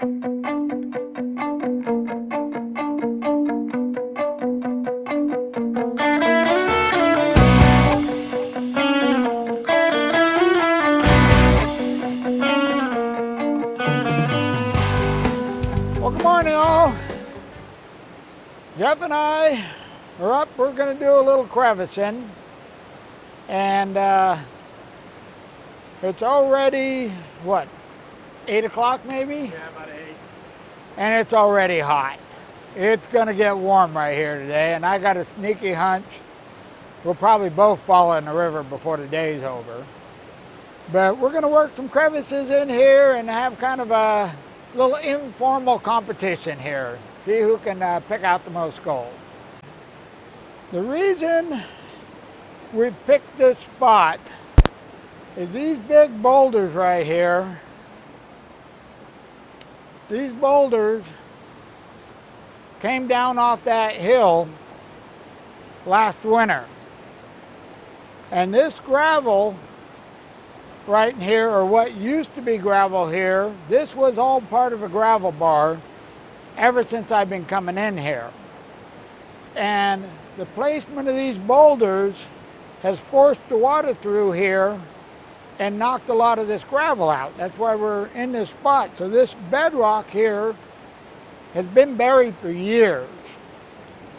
Well, good morning, all. Jeff and I are up. We're going to do a little crevicing, and it's already, what, 8 o'clock maybe? Yeah, about 8. And it's already hot. It's going to get warm right here today, and I got a sneaky hunch we'll probably both fall in the river before the day's over. But we're going to work some crevices in here and have kind of a little informal competition here. See who can pick out the most gold. The reason we've picked this spot is these big boulders right here. These boulders came down off that hill last winter. And this gravel right in here, or what used to be gravel here, this was all part of a gravel bar ever since I've been coming in here. And the placement of these boulders has forced the water through here and knocked a lot of this gravel out. That's why we're in this spot. So this bedrock here has been buried for years.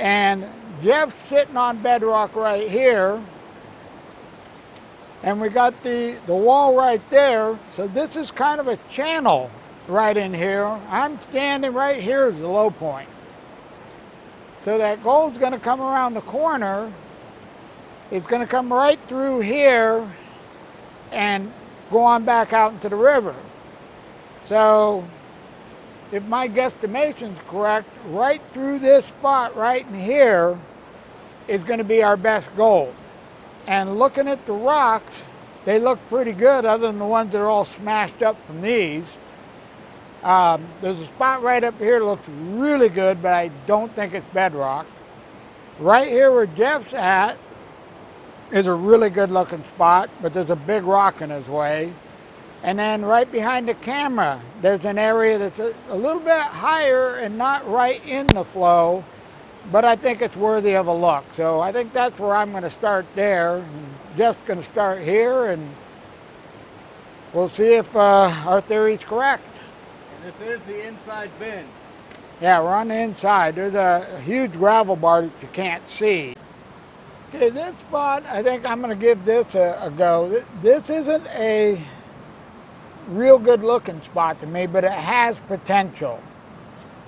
And Jeff's sitting on bedrock right here, and we got the wall right there. So this is kind of a channel right in here. I'm standing right here as the low point. So that gold's going to come around the corner. It's going to come right through here and go on back out into the river. So if my guesstimation's correct, right through this spot right in here is going to be our best gold. And looking at the rocks, they look pretty good other than the ones that are all smashed up from these. There's a spot right up here that looks really good, but I don't think it's bedrock. Right here where Jeff's at is a really good looking spot, but there's a big rock in his way. And then right behind the camera, there's an area that's a little bit higher and not right in the flow, but I think it's worthy of a look. So I think that's where I'm going to start there. And Jeff's going to start here, and we'll see if our theory's correct. And this is the inside bend. Yeah, we're on the inside. There's a huge gravel bar that you can't see. Okay, this spot, I think I'm going to give this a go. This isn't a real good looking spot to me, but it has potential.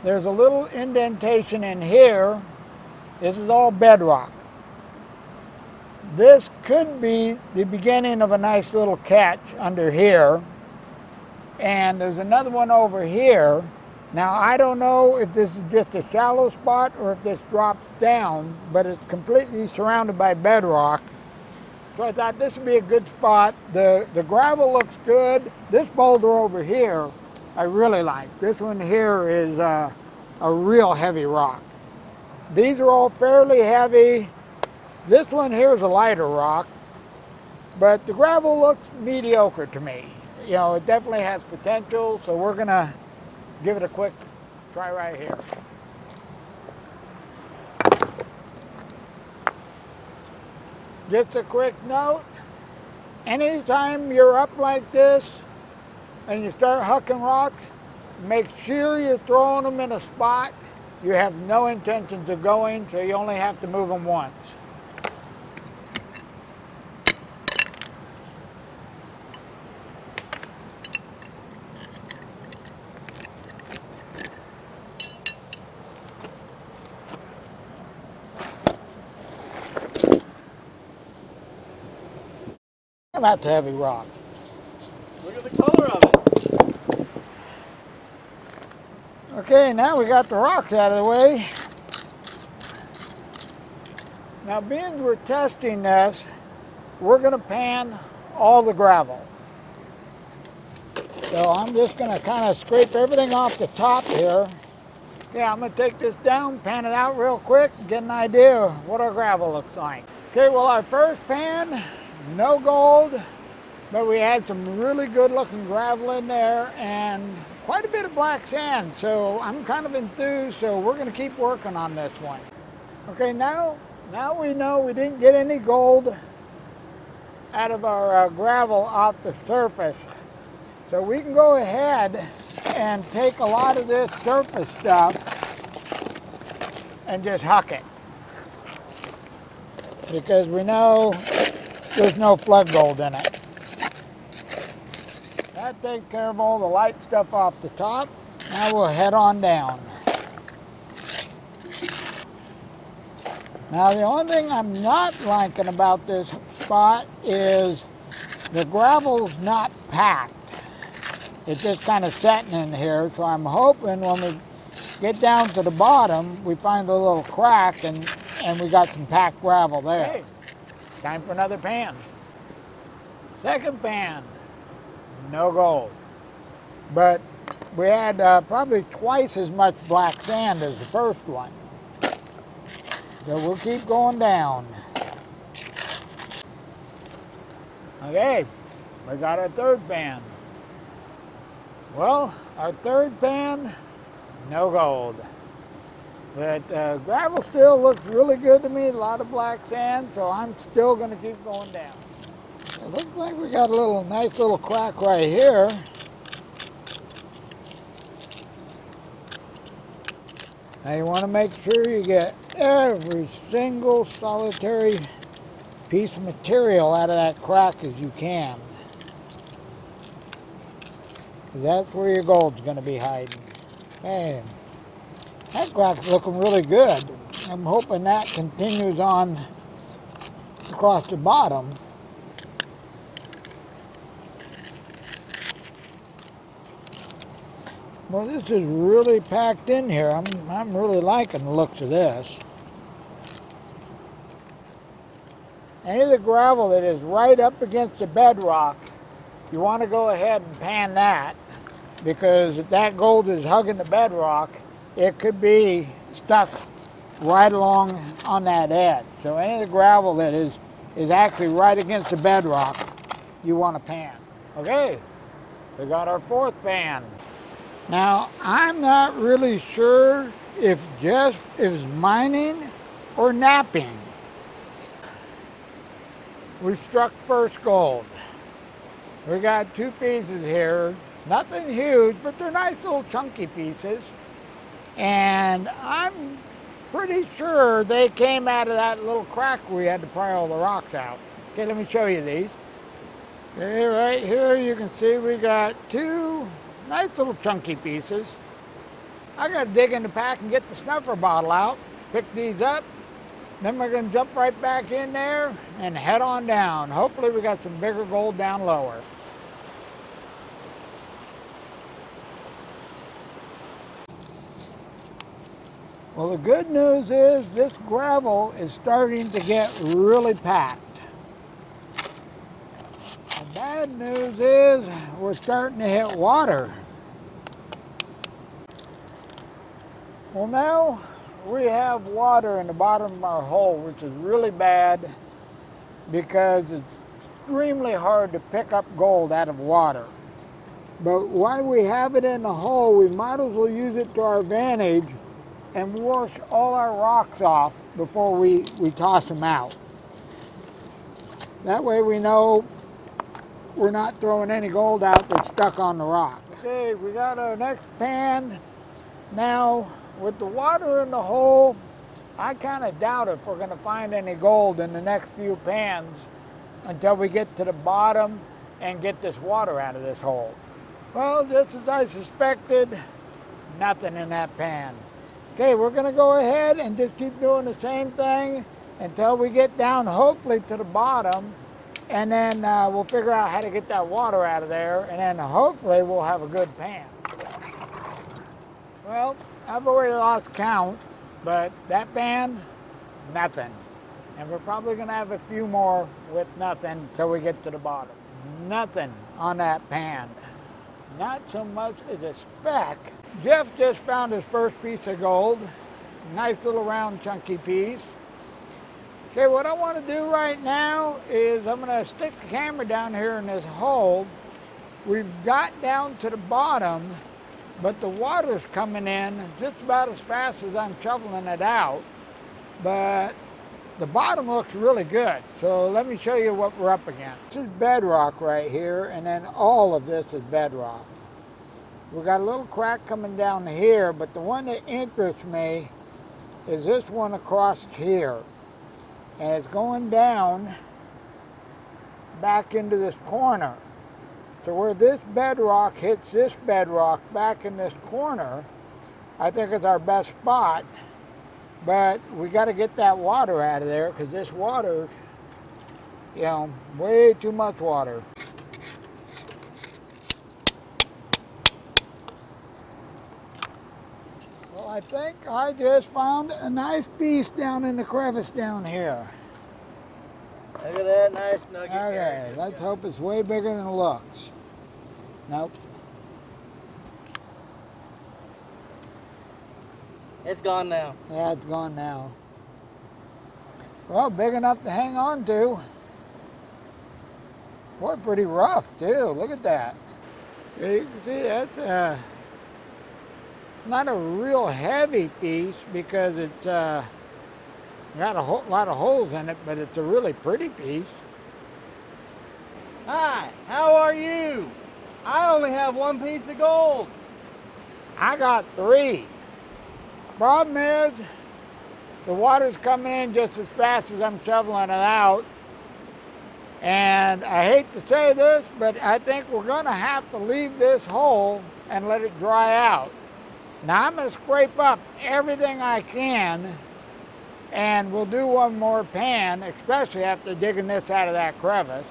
There's a little indentation in here. This is all bedrock. This could be the beginning of a nice little catch under here. And there's another one over here. Now, I don't know if this is just a shallow spot or if this drops down, but it's completely surrounded by bedrock. So I thought this would be a good spot. The gravel looks good. This boulder over here, I really like. This one here is a real heavy rock. These are all fairly heavy. This one here is a lighter rock, but the gravel looks mediocre to me. You know, it definitely has potential, so we're gonna give it a quick try right here. Just a quick note, anytime you're up like this and you start hucking rocks, make sure you're throwing them in a spot you have no intentions of going, so you only have to move them once. That's a heavy rock. Look at the color of it. Okay, now we got the rocks out of the way. Now, being we're testing this, we're going to pan all the gravel. So I'm just going to kind of scrape everything off the top here. Yeah, I'm going to take this down, pan it out real quick, and get an idea of what our gravel looks like. Okay, well, our first pan, no gold, but we had some really good looking gravel in there, and quite a bit of black sand, so I'm kind of enthused, so we're going to keep working on this one. Okay, now we know we didn't get any gold out of our gravel off the surface. So we can go ahead and take a lot of this surface stuff and just huck it, because we know there's no flood gold in it. That takes care of all the light stuff off the top. Now we'll head on down. Now the only thing I'm not liking about this spot is the gravel's not packed. It's just kind of setting in here, so I'm hoping when we get down to the bottom, we find a little crack and we got some packed gravel there. Okay, time for another pan. Second pan, no gold. But we had probably twice as much black sand as the first one. So we'll keep going down. Okay, we got our third pan. Well, our third pan, no gold. But gravel still looks really good to me, a lot of black sand, so I'm still going to keep going down. It looks like we got a nice little crack right here. Now you want to make sure you get every single solitary piece of material out of that crack as you can. Because that's where your gold's going to be hiding. Hey, that crack's looking really good. I'm hoping that continues on across the bottom. Well, this is really packed in here. I'm really liking the looks of this. Any of the gravel that is right up against the bedrock, you want to go ahead and pan that, because if that gold is hugging the bedrock, it could be stuck right along on that edge. So any of the gravel that is actually right against the bedrock, you want to pan. Okay, we got our fourth pan. Now, I'm not really sure if Jeff is mining or napping. We struck first gold. We got two pieces here, nothing huge, but they're nice little chunky pieces. And I'm pretty sure they came out of that little crack we had to pry all the rocks out. Okay, let me show you these. Okay, right here you can see we got two nice little chunky pieces. I got to dig in the pack and get the snuffer bottle out, pick these up, then we're going to jump right back in there and head on down. Hopefully we got some bigger gold down lower. Well, the good news is this gravel is starting to get really packed. The bad news is we're starting to hit water. Well, now we have water in the bottom of our hole, which is really bad because it's extremely hard to pick up gold out of water. But while we have it in the hole, we might as well use it to our advantage and wash all our rocks off before we toss them out. That way we know we're not throwing any gold out that's stuck on the rock. Okay, we got our next pan. Now, with the water in the hole, I kind of doubt if we're going to find any gold in the next few pans until we get to the bottom and get this water out of this hole. Well, just as I suspected, nothing in that pan. Okay, we're going to go ahead and just keep doing the same thing until we get down, hopefully, to the bottom, and then we'll figure out how to get that water out of there, and then hopefully we'll have a good pan. Well, I've already lost count, but that pan, nothing. And we're probably going to have a few more with nothing until we get to the bottom. Nothing on that pan. Not so much as a speck. Jeff just found his first piece of gold. Nice little round chunky piece. Okay, what I want to do right now is I'm going to stick the camera down here in this hole. We've got down to the bottom, but the water's coming in just about as fast as I'm shoveling it out. But the bottom looks really good. So let me show you what we're up against. This is bedrock right here, and then all of this is bedrock. We've got a little crack coming down here, but the one that interests me is this one across here. And it's going down back into this corner. So where this bedrock hits this bedrock back in this corner, I think is our best spot. But we got to get that water out of there, because this water, you know, way too much water. Well, I think I just found a nice piece down in the crevice down here. Look at that nice nugget. Okay, let's hope it's way bigger than it looks. Nope. It's gone now. Yeah, it's gone now. Well, big enough to hang on to. Boy, pretty rough too. Look at that. Yeah, you can see that's not a real heavy piece because it's got a lot of holes in it, but it's a really pretty piece. Hi, how are you? I only have one piece of gold. I got 3. Problem is, the water's coming in just as fast as I'm shoveling it out. And I hate to say this, but I think we're going to have to leave this hole and let it dry out. Now I'm going to scrape up everything I can, and we'll do one more pan, especially after digging this out of that crevice.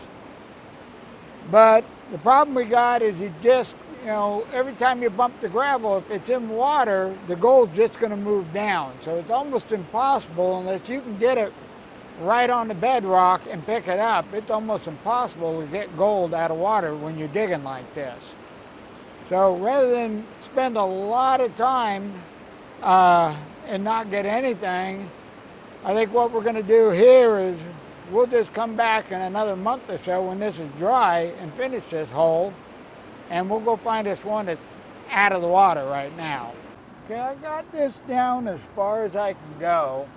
But the problem we got is you just, you know, every time you bump the gravel, if it's in water, the gold's just going to move down. So it's almost impossible unless you can get it right on the bedrock and pick it up. It's almost impossible to get gold out of water when you're digging like this. So rather than spend a lot of time and not get anything, I think what we're going to do here is we'll just come back in another month or so when this is dry and finish this hole, and we'll go find this one that's out of the water right now. Okay, I got this down as far as I can go,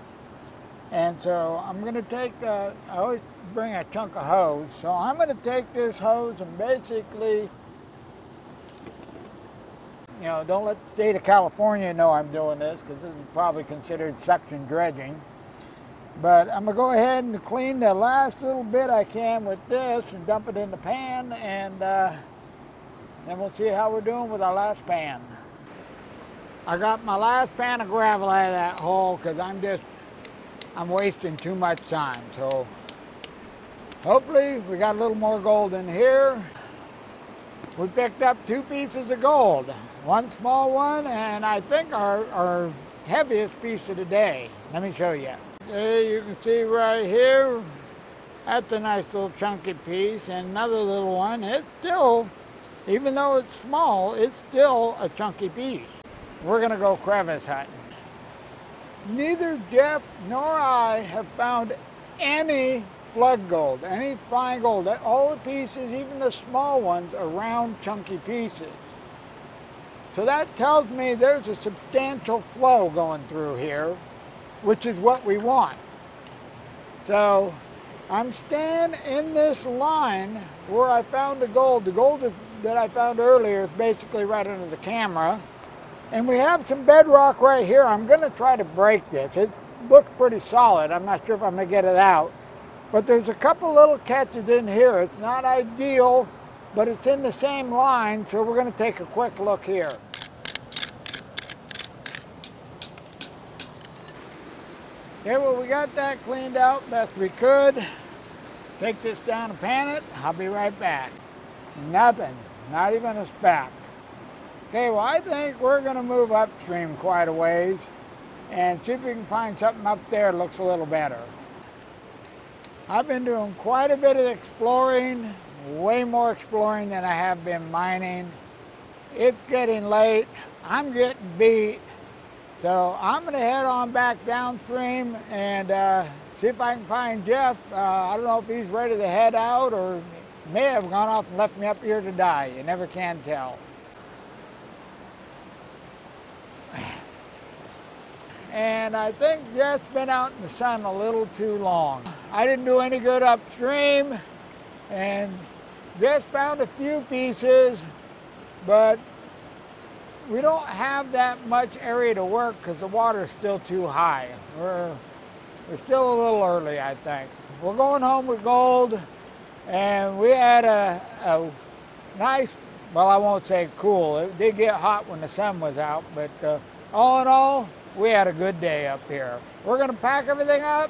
and so I'm going to take, I always bring a chunk of hose, so I'm going to take this hose and basically, you know, don't let the state of California know I'm doing this, because this is probably considered suction dredging. But I'm going to go ahead and clean the last little bit I can with this and dump it in the pan, and then we'll see how we're doing with our last pan. I got my last pan of gravel out of that hole because I'm wasting too much time. So hopefully we got a little more gold in here. We picked up 2 pieces of gold, one small one, and I think our heaviest piece of the day. Let me show you. Okay, you can see right here, that's a nice little chunky piece, and another little one. It's still, even though it's small, it's still a chunky piece. We're gonna go crevice hunting. Neither Jeff nor I have found any flood gold, any fine gold. All the pieces, even the small ones, are round, chunky pieces. So that tells me there's a substantial flow going through here, which is what we want. So I'm staying in this line where I found the gold. The gold that I found earlier is basically right under the camera. And we have some bedrock right here. I'm gonna try to break this. It looks pretty solid. I'm not sure if I'm gonna get it out. But there's a couple little catches in here. It's not ideal, but it's in the same line, so we're gonna take a quick look here. Okay, well, we got that cleaned out best we could. Take this down and pan it. I'll be right back. Nothing, not even a speck. Okay, well, I think we're going to move upstream quite a ways and see if we can find something up there that looks a little better. I've been doing quite a bit of exploring, way more exploring than I have been mining. It's getting late. I'm getting beat. So I'm going to head on back downstream and see if I can find Jeff. I don't know if he's ready to head out or may have gone off and left me up here to die. You never can tell. and I think Jeff's been out in the sun a little too long. I didn't do any good upstream, and just found a few pieces, but we don't have that much area to work because the water's still too high. We're still a little early, I think. We're going home with gold, and we had a nice, well, I won't say cool. It did get hot when the sun was out, but all in all, we had a good day up here. We're going to pack everything up.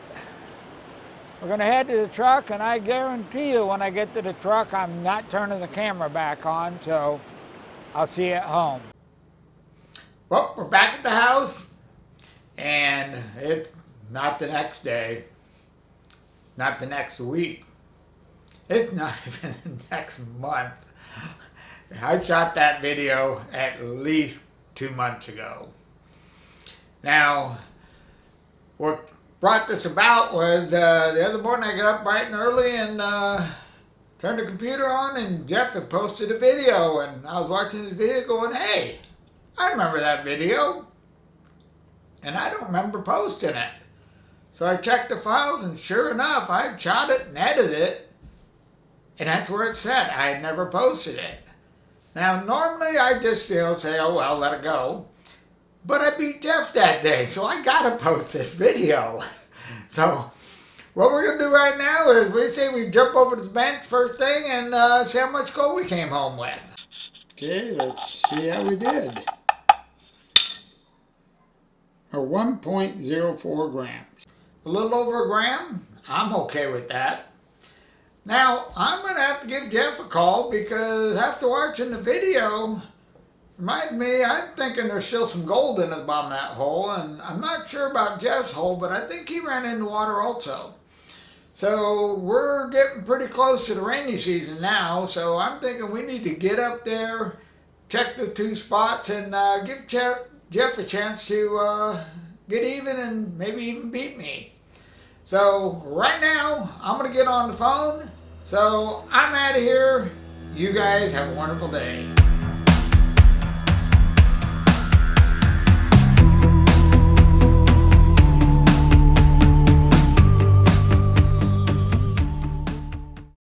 We're going to head to the truck, and I guarantee you when I get to the truck, I'm not turning the camera back on, so I'll see you at home. Well, we're back at the house, and it's not the next day, not the next week. It's not even the next month. I shot that video at least 2 months ago. Now, what brought this about was the other morning I got up bright and early and turned the computer on, and Jeff had posted a video, and I was watching the video going, hey, I remember that video, and I don't remember posting it. So I checked the files, and sure enough, I had shot it and edited it, and that's where it said. I had never posted it. Now, normally I just, say, oh, well, let it go. But I beat Jeff that day, so I gotta post this video. So, what we're gonna do right now is we jump over to the bench first thing and see how much gold we came home with. Okay, let's see how we did. Or 1.04 grams. A little over a gram, I'm okay with that. Now, I'm going to have to give Jeff a call because after watching the video, reminds me, I'm thinking there's still some gold in the bottom of that hole, and I'm not sure about Jeff's hole, but I think he ran into water also. So we're getting pretty close to the rainy season now, so I'm thinking we need to get up there, check the two spots, and give Jeff a chance to get even and maybe even beat me. So right now, I'm going to get on the phone. So I'm out of here. You guys have a wonderful day.